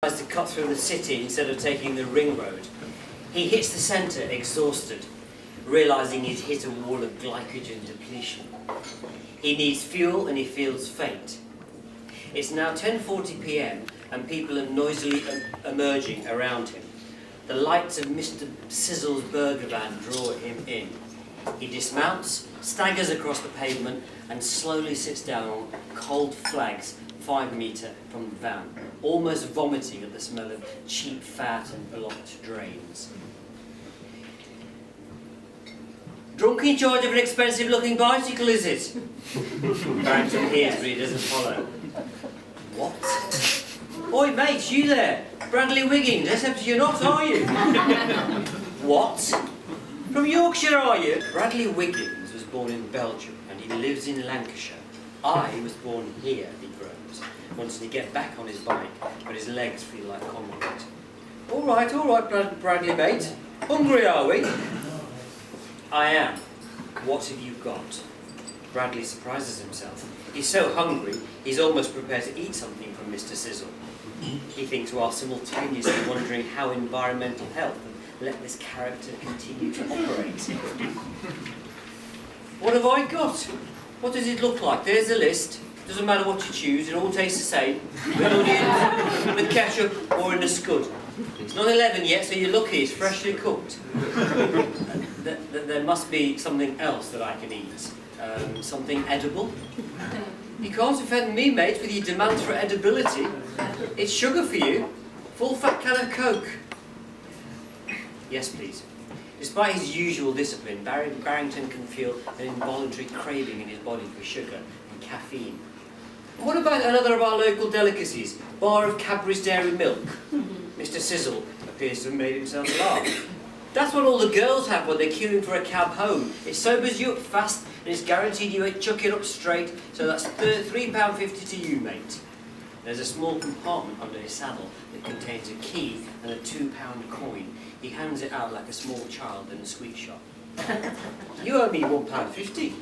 Tries to cut through the city instead of taking the ring road. He hits the centre exhausted, realising he's hit a wall of glycogen depletion. He needs fuel and he feels faint. It's now 10:40 p.m. and people are noisily emerging around him. The lights of Mr Sizzle's burger van draw him in. He dismounts, staggers across the pavement and slowly sits down on cold flags 5 metres from the van, almost vomiting at the smell of cheap fat and blocked drains. Drunk in charge of an expensive looking bicycle, is it? Barrington hears but he doesn't follow. What? Oi mate, you there? Bradley Wiggins, except you're not, are you? What? From Yorkshire, are you? Bradley Wiggins was born in Belgium and he lives in Lancashire. I was born here, he groans, wanting to get back on his bike, but his legs feel like concrete. All right, Bradley mate. Hungry, are we? I am. What have you got? Bradley surprises himself. He's so hungry, he's almost prepared to eat something from Mr Sizzle. He thinks while simultaneously wondering how environmental health would let this character continue to operate. What have I got? What does it look like? There's a list. Doesn't matter what you choose, it all tastes the same. With onions, with ketchup, or in a scud. It's not 11 yet, so you're lucky it's freshly cooked. There must be something else that I can eat. Something edible? You can't offend me, mate, with your demands for edibility. It's sugar for you. Full fat can of Coke. Yes, please. Despite his usual discipline, Barrington can feel an involuntary craving in his body for sugar and caffeine. And what about another of our local delicacies? Bar of Cadbury's Dairy Milk. Mr Sizzle appears to have made himself laugh. That's what all the girls have when they're queuing for a cab home. It sobers you up fast and it's guaranteed you ain't chuck it up straight, so that's £3.50 to you, mate. There's a small compartment under his saddle that contains a key and a £2 coin. He hands it out like a small child in a sweet shop. You owe me £1.50.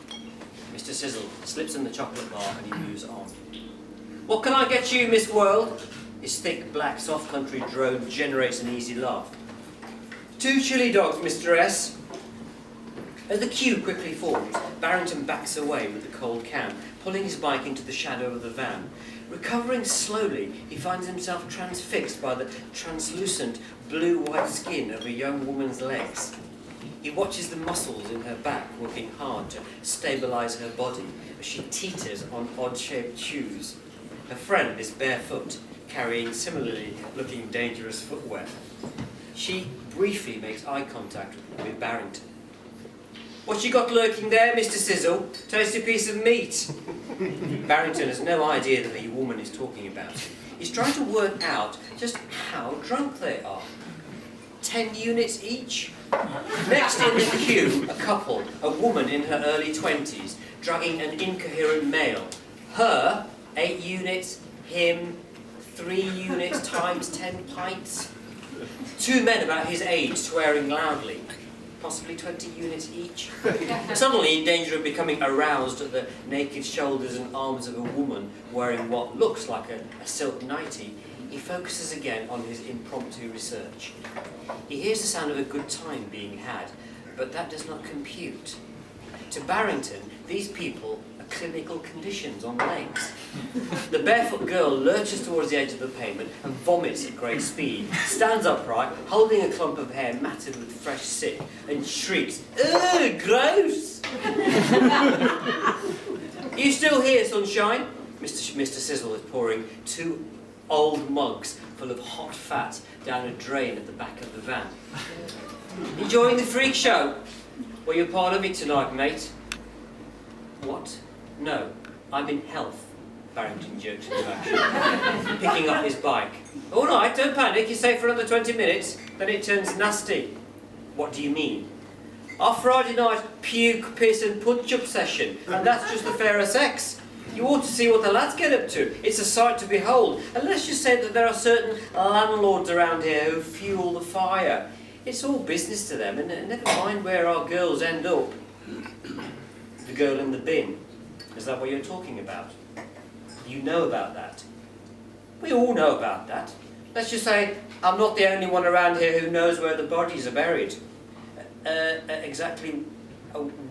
Mr Sizzle slips in the chocolate bar and he moves on. What can I get you, Miss World? His thick, black, soft country drone generates an easy laugh. 2 chili dogs, Mr S. As the queue quickly forms, Barrington backs away with the cold can, pulling his bike into the shadow of the van. Recovering slowly, he finds himself transfixed by the translucent blue-white skin of a young woman's legs. He watches the muscles in her back working hard to stabilise her body as she teeters on odd-shaped shoes. Her friend is barefoot, carrying similarly looking dangerous footwear. She briefly makes eye contact with Barrington. What you got lurking there, Mr Sizzle? Tasty piece of meat. Barrington has no idea that the woman is talking about him. He's trying to work out just how drunk they are. 10 units each? Next in the queue, a couple, a woman in her early 20s, dragging an incoherent male. Her, 8 units, him, 3 units times 10 pints. 2 men about his age swearing loudly. Possibly 20 units each. Suddenly in danger of becoming aroused at the naked shoulders and arms of a woman wearing what looks like a silk nightie, he focuses again on his impromptu research. He hears the sound of a good time being had, but that does not compute. To Barrington, these people are clinical conditions on legs. The barefoot girl lurches towards the edge of the pavement and vomits at great speed, stands upright, holding a clump of hair matted with fresh sick, and shrieks, "Ugh, gross!" You still here, sunshine? Mr Sizzle is pouring 2 old mugs full of hot fat down a drain at the back of the van. Enjoying the freak show? Well, you're part of it tonight, mate. What? No, I'm in health. Barrington jerks into action, picking up his bike. All right, don't panic, you're safe for another 20 minutes, then it turns nasty. What do you mean? Our Friday night puke, piss and punch-up session, and that's just the fairer sex. You ought to see what the lads get up to. It's a sight to behold. And let's just say that there are certain landlords around here who fuel the fire. It's all business to them, and never mind where our girls end up. The girl in the bin. Is that what you're talking about? You know about that. We all know about that. Let's just say I'm not the only one around here who knows where the bodies are buried. Exactly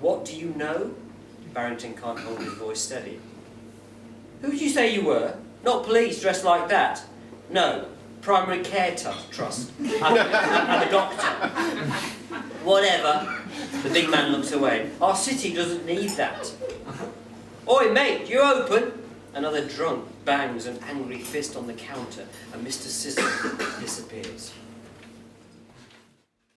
what do you know? Barrington can't hold his voice steady. Who did you say you were? Not police dressed like that. No, primary care trust. I'm a doctor. Whatever. The big man looks away. Our city doesn't need that. Oi, mate, you open? Another drunk bangs an angry fist on the counter and Mr Sizzle disappears.